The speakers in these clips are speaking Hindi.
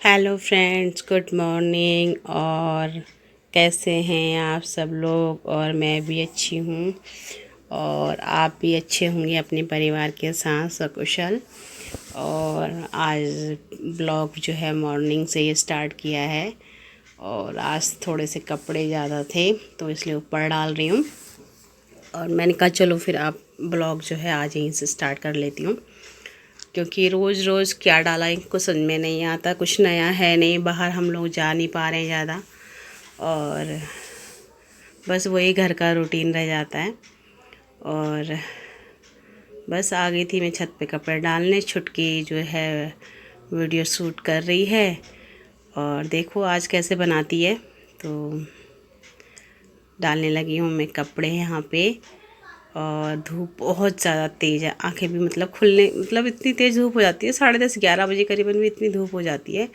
Hello friends, good morning. और कैसे हैं आप सब लोग? और मैं भी अच्छी हूँ और आप भी अच्छे होंगे अपने परिवार के साथ सकुशल। और आज ब्लॉग जो है मॉर्निंग से ये स्टार्ट किया है और आज थोड़े से कपड़े ज़्यादा थे तो इसलिए ऊपर डाल रही हूँ। और मैंने कहा चलो फिर आप ब्लॉग जो है आज यहीं से स्टार्ट कर लेती हूँ, क्योंकि रोज़ रोज़ क्या डाला इनको समझ में नहीं आता। कुछ नया है नहीं, बाहर हम लोग जा नहीं पा रहे हैं ज़्यादा और बस वही घर का रूटीन रह जाता है। और बस आ गई थी मैं छत पे कपड़े डालने। छुटकी जो है वीडियो शूट कर रही है और देखो आज कैसे बनाती है। तो डालने लगी हूँ मैं कपड़े यहाँ पे। और धूप बहुत ज़्यादा तेज़ है, आंखें भी मतलब खुलने मतलब इतनी तेज़ धूप हो जाती है 10:30-11 बजे करीबन भी इतनी धूप हो जाती है।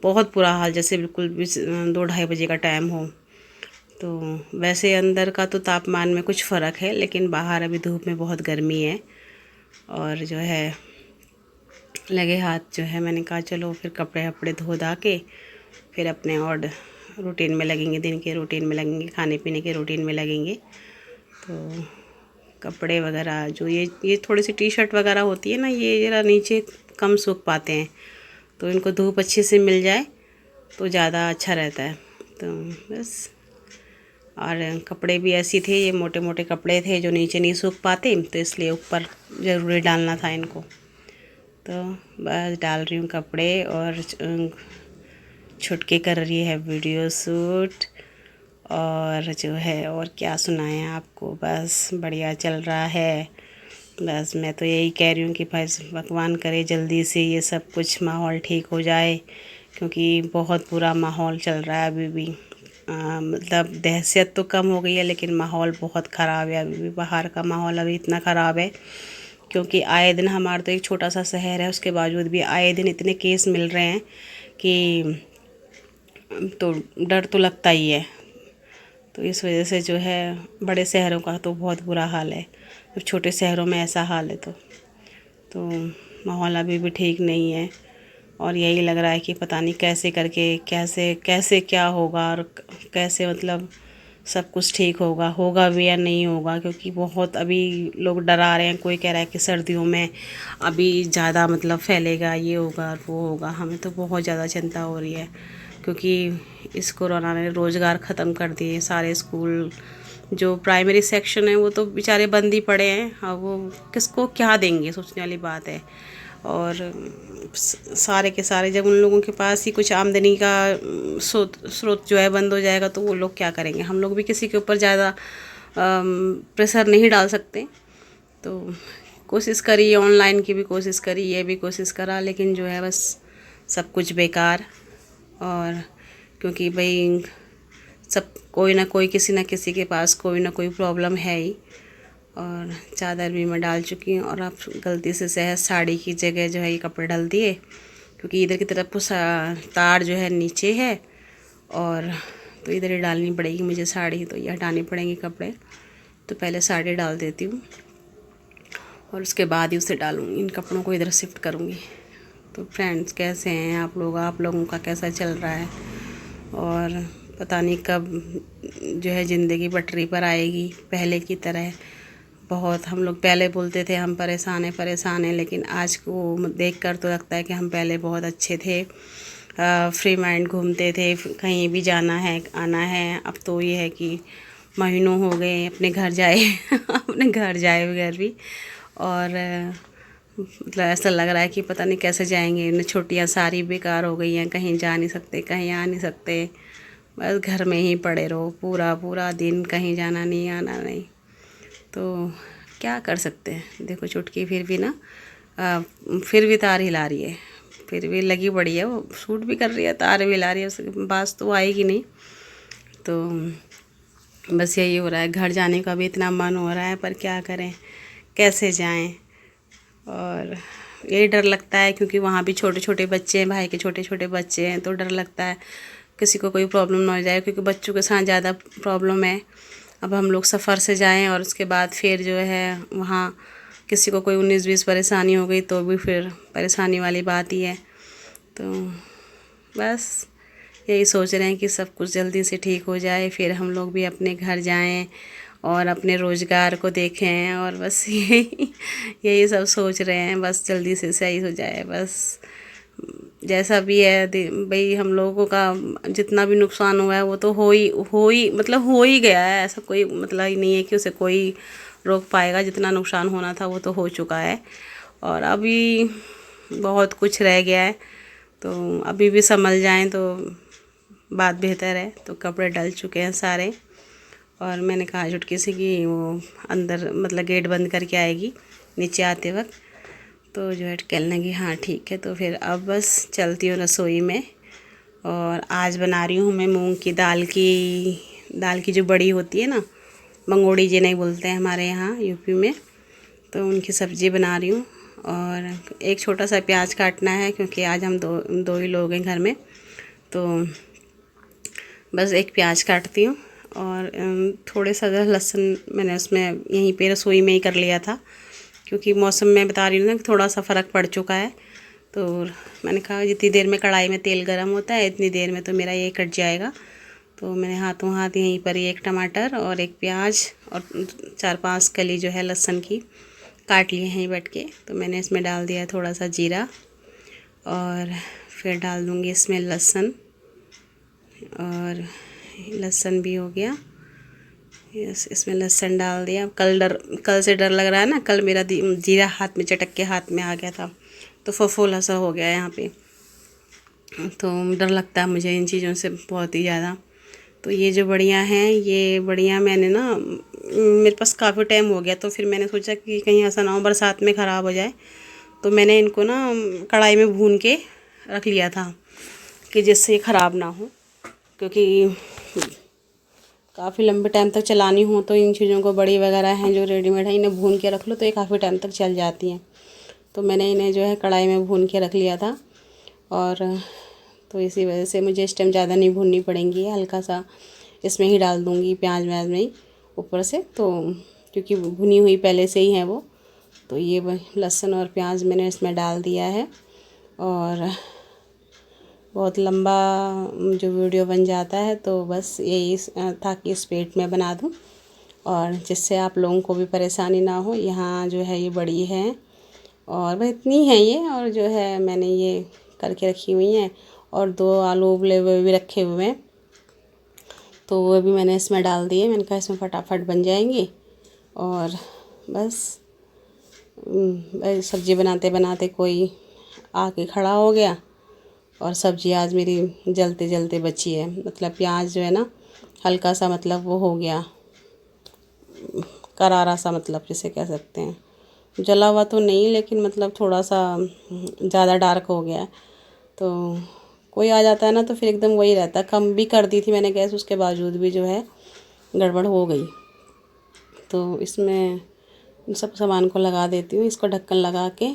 बहुत बुरा हाल, जैसे बिल्कुल भी 2-2:30 बजे का टाइम हो। तो वैसे अंदर का तो तापमान में कुछ फ़र्क है, लेकिन बाहर अभी धूप में बहुत गर्मी है। और जो है लगे हाथ जो है मैंने कहा चलो फिर कपड़े वपड़े धो धा के फिर अपने और रूटीन में लगेंगे, दिन के रूटीन में लगेंगे, खाने पीने के रूटीन में लगेंगे। तो कपड़े वगैरह जो ये थोड़ी सी टी शर्ट वगैरह होती है ना, ये ज़रा नीचे कम सूख पाते हैं, तो इनको धूप अच्छे से मिल जाए तो ज़्यादा अच्छा रहता है। तो बस, और कपड़े भी ऐसी थे, ये मोटे मोटे कपड़े थे जो नीचे नहीं सूख पाते, तो इसलिए ऊपर ज़रूरी डालना था इनको। तो बस डाल रही हूँ कपड़े और छुटकी कर रही है वीडियो शूट। और जो है और क्या सुनाएं आपको, बस बढ़िया चल रहा है। बस मैं तो यही कह रही हूँ कि बस भगवान करे जल्दी से ये सब कुछ माहौल ठीक हो जाए, क्योंकि बहुत बुरा माहौल चल रहा है अभी भी। मतलब दहशत तो कम हो गई है लेकिन माहौल बहुत ख़राब है अभी भी। बाहर का माहौल अभी इतना ख़राब है क्योंकि आए दिन, हमारा तो एक छोटा सा शहर है, उसके बावजूद भी आए दिन इतने केस मिल रहे हैं कि तो डर तो लगता ही है। तो इस वजह से जो है बड़े शहरों का तो बहुत बुरा हाल है, तो छोटे शहरों में ऐसा हाल है। तो माहौल अभी भी ठीक नहीं है और यही लग रहा है कि पता नहीं कैसे करके कैसे कैसे क्या होगा और कैसे मतलब सब कुछ ठीक होगा, होगा भी या नहीं होगा, क्योंकि बहुत अभी लोग डरा रहे हैं। कोई कह रहा है कि सर्दियों में अभी ज़्यादा मतलब फैलेगा, ये होगा और वो होगा। हमें तो बहुत ज़्यादा चिंता हो रही है क्योंकि इस कोरोना ने रोज़गार ख़त्म कर दिए। सारे स्कूल जो प्राइमरी सेक्शन है वो तो बेचारे बंद ही पड़े हैं। अब वो किसको क्या देंगे, सोचने वाली बात है। और सारे के सारे जब उन लोगों के पास ही कुछ आमदनी का स्रोत जो है बंद हो जाएगा तो वो लोग क्या करेंगे। हम लोग भी किसी के ऊपर ज़्यादा प्रेशर नहीं डाल सकते। तो कोशिश करी, ऑनलाइन की भी कोशिश करी, ये भी कोशिश करा, लेकिन जो है बस सब कुछ बेकार। और क्योंकि भाई सब कोई ना कोई, किसी न किसी के पास कोई ना कोई प्रॉब्लम है ही। और चादर भी मैं डाल चुकी हूँ और अब गलती से सहज साड़ी की जगह जो है ये कपड़े डाल दिए, क्योंकि इधर की तरफ तार जो है नीचे है और तो इधर ही डालनी पड़ेगी मुझे साड़ी, तो ये हटानी पड़ेंगे कपड़े। तो पहले साड़ी डाल देती हूँ और उसके बाद ही उसे डालूँगी, इन कपड़ों को इधर शिफ्ट करूँगी। तो फ्रेंड्स कैसे हैं आप लोग? आप लोगों का कैसा चल रहा है? और पता नहीं कब जो है ज़िंदगी पटरी पर आएगी पहले की तरह। बहुत हम लोग पहले बोलते थे हम परेशान हैं, लेकिन आज को देख कर तो लगता है कि हम पहले बहुत अच्छे थे। फ्री माइंड घूमते थे, कहीं भी जाना है आना है। अब तो ये है कि महीनों हो गए अपने घर जाए अपने घर जाए बगैर भी। और मतलब ऐसा लग रहा है कि पता नहीं कैसे जाएंगे। न छुट्टियां सारी बेकार हो गई हैं, कहीं जा नहीं सकते, कहीं आ नहीं सकते, बस घर में ही पड़े रहो पूरा पूरा दिन, कहीं जाना नहीं आना नहीं। तो क्या कर सकते हैं। देखो चुटकी फिर भी ना फिर भी तार हिला रही है, फिर भी लगी पड़ी है, वो शूट भी कर रही है, तार भी हिला रही है, उसके पास तो आएगी नहीं। तो बस यही हो रहा है, घर जाने का भी इतना मन हो रहा है पर क्या करें, कैसे जाएं। और यही डर लगता है क्योंकि वहाँ भी छोटे छोटे बच्चे हैं, भाई के छोटे छोटे बच्चे हैं, तो डर लगता है किसी को कोई प्रॉब्लम ना हो जाए, क्योंकि बच्चों के साथ ज़्यादा प्रॉब्लम है। अब हम लोग सफ़र से जाएं और उसके बाद फिर जो है वहाँ किसी को कोई 19-20 परेशानी हो गई तो भी फिर परेशानी वाली बात ही है। तो बस यही सोच रहे हैं कि सब कुछ जल्दी से ठीक हो जाए, फिर हम लोग भी अपने घर जाएं और अपने रोज़गार को देखें, और बस यही यही सब सोच रहे हैं। बस जल्दी से सही हो जाए बस। जैसा भी है भाई, हम लोगों का जितना भी नुकसान हुआ है वो तो हो ही मतलब हो ही गया है। ऐसा कोई मतलब ही नहीं है कि उसे कोई रोक पाएगा। जितना नुकसान होना था वो तो हो चुका है, और अभी बहुत कुछ रह गया है। तो अभी भी संभल जाएं तो बात बेहतर है। तो कपड़े डल चुके हैं सारे, और मैंने कहा चुटकी से कि वो अंदर मतलब गेट बंद करके आएगी नीचे आते वक्त। तो जो है कहने लगी हाँ ठीक है। तो फिर अब बस चलती हूँ रसोई में, और आज बना रही हूँ मैं मूंग की दाल की जो बड़ी होती है ना, मंगोड़ी जी नहीं बोलते हैं हमारे यहाँ यूपी में। तो उनकी सब्ज़ी बना रही हूँ, और एक छोटा सा प्याज काटना है क्योंकि आज हम दो ही लोग हैं घर में। तो बस एक प्याज काटती हूँ, और थोड़े सा लहसुन मैंने उसमें यहीं पे रसोई में ही कर लिया था, क्योंकि मौसम में बता रही हूँ ना कि थोड़ा सा फ़र्क पड़ चुका है। तो मैंने कहा जितनी देर में कढ़ाई में तेल गर्म होता है इतनी देर में तो मेरा ये कट जाएगा। तो मैंने हाथों हाथ यहीं पर ही एक टमाटर और एक प्याज और 4-5 कली जो है लहसुन की काट लिए हैं बैठ के। तो मैंने इसमें डाल दिया थोड़ा सा जीरा, और फिर डाल दूँगी इसमें लहसुन, और लहसुन भी हो गया। यस, इसमें लहसुन डाल दिया। कल से डर लग रहा है ना, कल मेरा जीरा हाथ में चटक के हाथ में आ गया था, तो फफोला सा हो गया यहाँ पे। तो डर लगता है मुझे इन चीज़ों से बहुत ही ज़्यादा। तो ये जो बढ़ियाँ हैं, ये बढ़ियाँ मैंने ना मेरे पास काफ़ी टाइम हो गया, तो फिर मैंने सोचा कि कहीं ऐसा ना हो बरसात में ख़राब हो जाए। तो मैंने इनको ना कढ़ाई में भून के रख लिया था कि जिससे ये ख़राब ना हो, क्योंकि काफ़ी लंबे टाइम तक चलानी हो तो इन चीज़ों को, बड़ी वगैरह हैं जो रेडीमेड है, इन्हें भून के रख लो तो ये काफ़ी टाइम तक चल जाती हैं। तो मैंने इन्हें जो है कढ़ाई में भून के रख लिया था, और तो इसी वजह से मुझे इस टाइम ज़्यादा नहीं भूननी पड़ेंगी, हल्का सा इसमें ही डाल दूँगी प्याज व्याज में ही ऊपर से। तो क्योंकि भुनी हुई पहले से ही है वो। तो ये लहसुन और प्याज मैंने इसमें डाल दिया है, और बहुत लंबा जो वीडियो बन जाता है, तो बस यही था कि स्पीड में बना दूं, और जिससे आप लोगों को भी परेशानी ना हो। यहाँ जो है ये बड़ी है, और वह इतनी है ये, और जो है मैंने ये करके रखी हुई हैं, और 2 आलू उबले हुए भी रखे हुए हैं, तो वो भी मैंने इसमें डाल दिए। मैंने कहा इसमें फटाफट बन जाएंगी, और बस सब्ज़ी बनाते बनाते कोई आके खड़ा हो गया, और सब्ज़ी आज मेरी जलते जलते बची है। मतलब प्याज जो है ना हल्का सा मतलब वो हो गया करारा सा, मतलब जिसे कह सकते हैं। जला हुआ तो नहीं, लेकिन मतलब थोड़ा सा ज़्यादा डार्क हो गया है। तो कोई आ जाता है ना तो फिर एकदम वही रहता है। कम भी कर दी थी मैंने गैस, उसके बावजूद भी जो है गड़बड़ हो गई। तो इसमें सब सामान को लगा देती हूँ, इसको ढक्कन लगा के।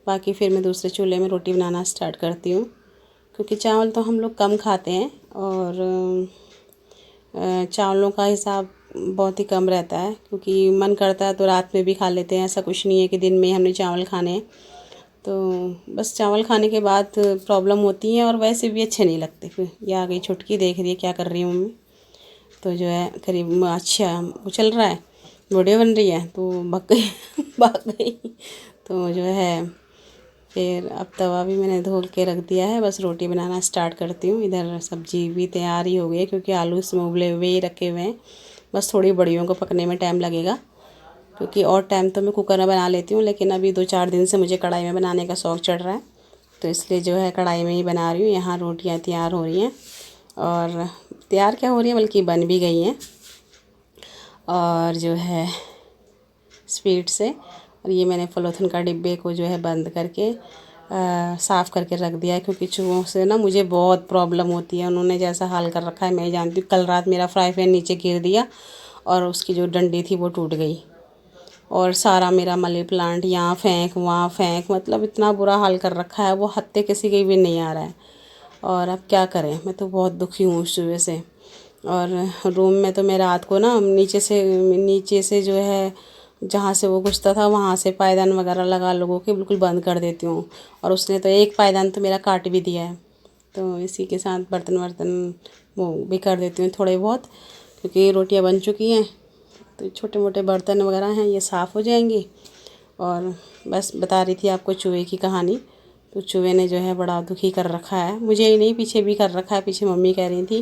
बाकी फिर मैं दूसरे चूल्हे में रोटी बनाना स्टार्ट करती हूँ, क्योंकि चावल तो हम लोग कम खाते हैं, और चावलों का हिसाब बहुत ही कम रहता है, क्योंकि मन करता है तो रात में भी खा लेते हैं। ऐसा कुछ नहीं है कि दिन में हमने चावल खाने हैं। तो बस चावल खाने के बाद प्रॉब्लम होती है, और वैसे भी अच्छे नहीं लगते। फिर ये आ गई छुटकी, देख रही है क्या कर रही हूँ मैं। तो जो है करीब अच्छा वो चल रहा है, वीडियो बन रही है, तो भाग गई भाग गई। तो जो है फिर अब तवा भी मैंने धो के रख दिया है, बस रोटी बनाना स्टार्ट करती हूँ। इधर सब्ज़ी भी तैयार ही हो गई है, क्योंकि आलू इसमें उबले हुए ही रखे हुए हैं। बस थोड़ी बड़ियों को पकने में टाइम लगेगा, क्योंकि और टाइम तो मैं कुकर में बना लेती हूँ, लेकिन अभी 2-4 दिन से मुझे कढ़ाई में बनाने का शौक़ चढ़ रहा है, तो इसलिए जो है कढ़ाई में ही बना रही हूँ। यहाँ रोटियाँ तैयार हो रही हैं, और तैयार क्या हो रही हैं बल्कि बन भी गई हैं, और जो है स्पीड से। और ये मैंने पॉलीथिन का डिब्बे को जो है बंद करके साफ़ करके रख दिया है, क्योंकि चूहों से ना मुझे बहुत प्रॉब्लम होती है। उन्होंने जैसा हाल कर रखा है मैं ही जानती हूँ। कल रात मेरा फ्राई पैन नीचे गिर दिया, और उसकी जो डंडी थी वो टूट गई, और सारा मेरा मनी प्लांट यहाँ फेंक वहाँ फेंक, मतलब इतना बुरा हाल कर रखा है। वो हत्ते किसी के भी नहीं आ रहा है, और अब क्या करें। मैं तो बहुत दुखी हूँ उस सुबह से। और रूम में तो मैं रात को ना नीचे से जो है जहाँ से वो घुसता था वहाँ से पायदान वगैरह लगा लोगों के बिल्कुल बंद कर देती हूँ। और उसने तो एक पायदान तो मेरा काट भी दिया है। तो इसी के साथ बर्तन वर्तन वो भी कर देती हूँ थोड़े बहुत, क्योंकि रोटियां बन चुकी हैं। तो छोटे मोटे बर्तन वगैरह हैं ये साफ़ हो जाएंगे। और बस बता रही थी आपको चूहे की कहानी। तो चूहे ने जो है बड़ा दुखी कर रखा है, मुझे ही नहीं पीछे भी कर रखा है। पीछे मम्मी कह रही थी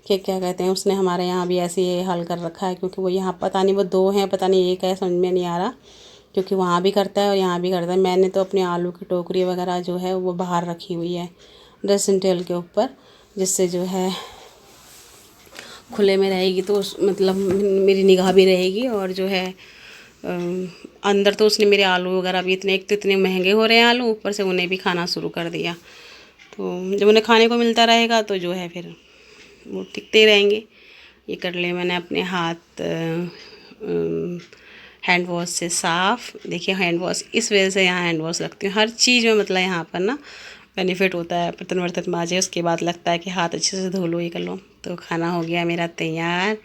कि क्या कहते हैं उसने हमारे यहाँ भी ऐसे ही हाल कर रखा है, क्योंकि वो यहाँ पता नहीं वो दो हैं पता नहीं एक है, समझ में नहीं आ रहा, क्योंकि वहाँ भी करता है और यहाँ भी करता है। मैंने तो अपने आलू की टोकरी वगैरह जो है वो बाहर रखी हुई है ड्रेसिंग टेबल के ऊपर, जिससे जो है खुले में रहेगी तो मतलब मेरी निगाह भी रहेगी। और जो है अंदर तो उसने मेरे आलू वगैरह भी इतने, एक तो इतने महंगे हो रहे हैं आलू, ऊपर से उन्हें भी खाना शुरू कर दिया। तो जब उन्हें खाने को मिलता रहेगा तो जो है फिर वो टिकते रहेंगे। ये कर ले मैंने अपने हाथ हैंड वॉश से साफ़। देखिए हैंड वॉश इस वजह से यहाँ हैंड वॉश रखती हूँ हर चीज़ में, मतलब यहाँ पर ना बेनिफिट होता है। बर्तन वर्तन माजे उसके बाद लगता है कि हाथ अच्छे से धो लो, ये कर लो। तो खाना हो गया मेरा तैयार।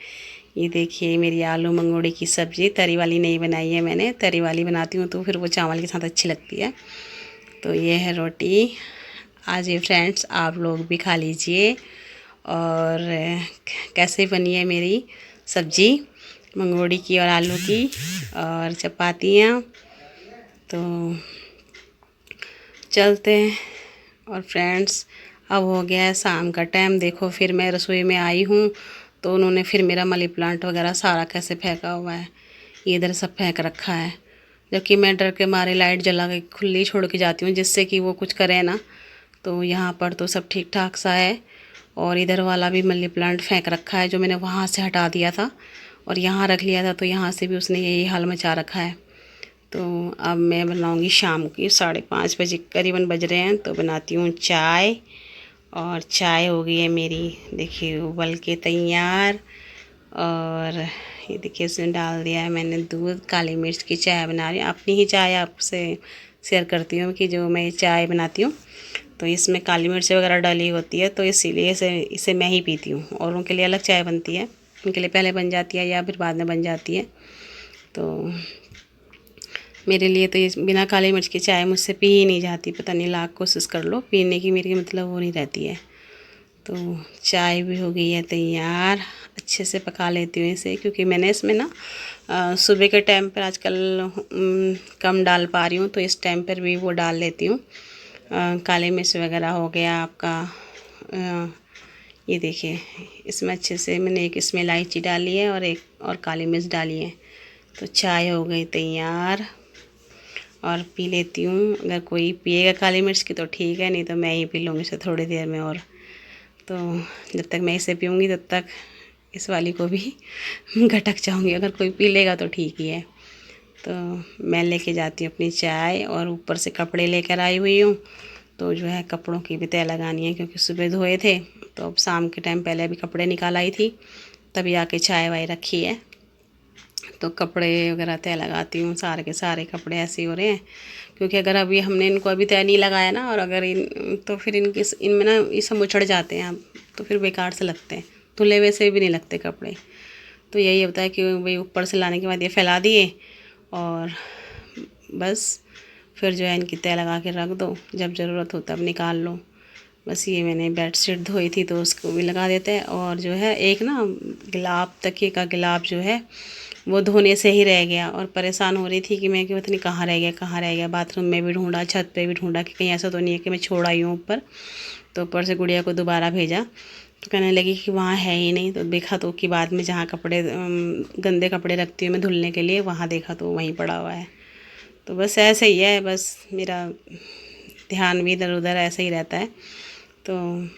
ये देखिए मेरी आलू मंगोड़े की सब्ज़ी, तरी वाली नहीं बनाई है मैंने, तरी वाली बनाती हूँ तो फिर वो चावल के साथ अच्छी लगती है। तो ये है रोटी। आज ये फ्रेंड्स आप लोग भी खा लीजिए। और कैसे बनी है मेरी सब्ज़ी मंगोड़ी की और आलू की और चपातियाँ। तो चलते हैं। और फ्रेंड्स अब हो गया है शाम का टाइम। देखो फिर मैं रसोई में आई हूँ तो उन्होंने फिर मेरा मनी प्लांट वगैरह सारा कैसे फेंका हुआ है, ये इधर सब फेंक रखा है। जबकि मैं डर के मारे लाइट जला के खुली छोड़ के जाती हूँ जिससे कि वो कुछ करे ना। तो यहाँ पर तो सब ठीक ठाक सा है। और इधर वाला भी मनी प्लांट फेंक रखा है जो मैंने वहाँ से हटा दिया था और यहाँ रख लिया था, तो यहाँ से भी उसने यही हाल मचा रखा है। तो अब मैं बनाऊँगी शाम की 5:30 बजे करीबन बज रहे हैं, तो बनाती हूँ चाय। और चाय हो गई है मेरी, देखिए उबल के तैयार। और ये देखिए उसमें डाल दिया है मैंने दूध। काली मिर्च की चाय बना रही हूँ, अपनी ही चाय आपसे शेयर करती हूँ कि जो मैं चाय बनाती हूँ तो इसमें काली मिर्च वगैरह डाली होती है, तो इसीलिए इसे मैं ही पीती हूँ। औरों के लिए अलग चाय बनती है, उनके लिए पहले बन जाती है या फिर बाद में बन जाती है। तो मेरे लिए तो ये बिना काली मिर्च की चाय मुझसे पी ही नहीं जाती, पता नहीं लाख कोशिश कर लो पीने की मेरी मतलब वो नहीं रहती है। तो चाय भी हो गई है तैयार। अच्छे से पका लेती हूँ इसे, क्योंकि मैंने इसमें ना सुबह के टाइम पर आजकल कम डाल पा रही हूँ, तो इस टाइम पर भी वो डाल लेती हूँ। काली मिर्च वगैरह हो गया आपका। ये देखिए इसमें अच्छे से मैंने एक इसमें इलायची डाली है और एक और काली मिर्च डाली है। तो चाय हो गई तैयार और पी लेती हूँ। अगर कोई पिएगा काली मिर्च की तो ठीक है, नहीं तो मैं ही पी लूँगी इसे थोड़ी देर में। और तो जब तक मैं इसे पीऊँगी तब तक इस वाली को भी घटक जाऊँगी। अगर कोई पी लेगा तो ठीक ही है। तो मैं लेके जाती हूँ अपनी चाय और ऊपर से कपड़े लेकर आई हुई हूँ। तो जो है कपड़ों की भी तय लगानी है, क्योंकि सुबह धोए थे तो अब शाम के टाइम पहले अभी कपड़े निकाल आई थी, तभी आके चाय वाय रखी है। तो कपड़े वगैरह तय लगाती हूँ। सारे के सारे कपड़े ऐसे हो रहे हैं, क्योंकि अगर अभी हमने इनको अभी तय नहीं लगाया ना, और अगर तो फिर इनमें ना ये सब मुचड़ जाते हैं, तो फिर बेकार से लगते हैं, धुले हुए से भी नहीं लगते कपड़े। तो यही होता है कि भाई ऊपर से लाने के बाद ये फैला दिए और बस फिर जो है इनकी तय लगा के रख दो, जब ज़रूरत हो तब निकाल लो। बस ये मैंने बेडशीट धोई थी तो उसको भी लगा देते हैं। और जो है एक ना गिलाब, तकिए का गिलाब जो है वो धोने से ही रह गया, और परेशान हो रही थी कि मैं कि पता नहीं कहाँ रह गया कहाँ रह गया। बाथरूम में भी ढूंढा, छत पे भी ढूंढा, कि कहीं ऐसा तो नहीं है कि मैं छोड़ आई हूँ ऊपर। तो ऊपर से गुड़िया को दोबारा भेजा तो कहने लगी कि वहाँ है ही नहीं। तो देखा तो कि बाद में जहाँ कपड़े गंदे कपड़े रखती हूँ मैं धुलने के लिए, वहाँ देखा तो वहीं पड़ा हुआ है। तो बस ऐसे ही है, बस मेरा ध्यान भी इधर उधर ऐसे ही रहता है। तो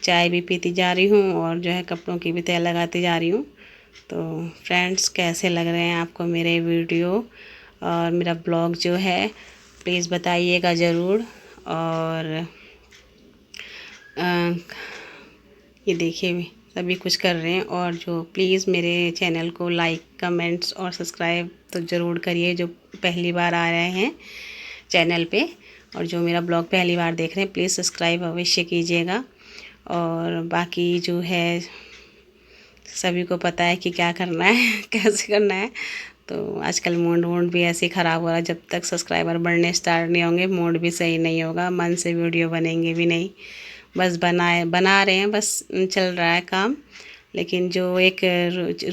चाय भी पीती जा रही हूँ और जो है कपड़ों की भी तय लगाती जा रही हूँ। तो फ्रेंड्स कैसे लग रहे हैं आपको मेरे वीडियो और मेरा ब्लॉग जो है, प्लीज़ बताइएगा ज़रूर। और ये देखिए सभी कुछ कर रहे हैं। और जो प्लीज़ मेरे चैनल को लाइक कमेंट्स और सब्सक्राइब तो ज़रूर करिए, जो पहली बार आ रहे हैं चैनल पे, और जो मेरा ब्लॉग पहली बार देख रहे हैं प्लीज़ सब्सक्राइब अवश्य कीजिएगा। और बाकी जो है सभी को पता है कि क्या करना है कैसे करना है। तो आजकल मूड भी ऐसे ही ख़राब हो रहा है, जब तक सब्सक्राइबर बढ़ने स्टार्ट नहीं होंगे मूड भी सही नहीं होगा, मन से वीडियो बनेंगे भी नहीं। बस बना रहे हैं, बस चल रहा है काम। लेकिन जो एक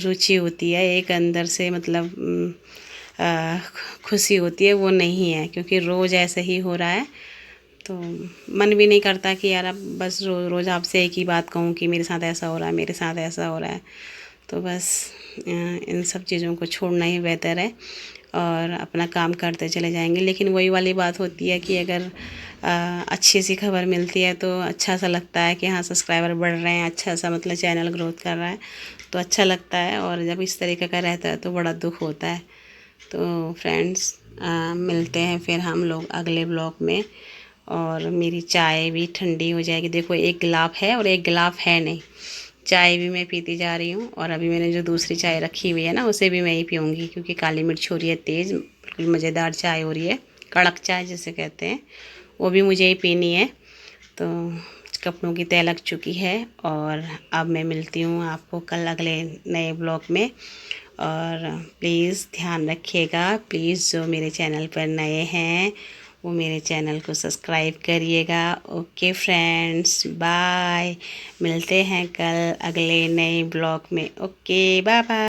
रुचि होती है, एक अंदर से मतलब अ, खुशी होती है, वो नहीं है, क्योंकि रोज़ ऐसे ही हो रहा है। तो मन भी नहीं करता कि यार अब बस रोज़ आपसे एक ही बात कहूँ कि मेरे साथ ऐसा हो रहा है, मेरे साथ ऐसा हो रहा है। तो बस इन सब चीज़ों को छोड़ना ही बेहतर है और अपना काम करते चले जाएंगे। लेकिन वही वाली बात होती है कि अगर अच्छी सी खबर मिलती है तो अच्छा सा लगता है कि हाँ सब्सक्राइबर बढ़ रहे हैं, अच्छा सा मतलब चैनल ग्रोथ कर रहा है, तो अच्छा लगता है। और जब इस तरीके का रहता है तो बड़ा दुख होता है। तो फ्रेंड्स, मिलते हैं फिर हम लोग अगले ब्लॉग में। और मेरी चाय भी ठंडी हो जाएगी। देखो, एक गिलाफ है और एक गिलाफ है नहीं। चाय भी मैं पीती जा रही हूँ, और अभी मैंने जो दूसरी चाय रखी हुई है ना, उसे भी मैं ही पीऊँगी, क्योंकि काली मिर्च हो रही है तेज़, बिल्कुल मज़ेदार चाय हो रही है, कड़क चाय जिसे कहते हैं, वो भी मुझे ही पीनी है। तो कपड़ों की तय लग चुकी है, और अब मैं मिलती हूँ आपको कल अगले नए ब्लॉग में। और प्लीज़ ध्यान रखिएगा, प्लीज़ जो मेरे चैनल पर नए हैं वो मेरे चैनल को सब्सक्राइब करिएगा। Okay friends, bye. मिलते हैं कल अगले नए ब्लॉग में। Okay, bye bye.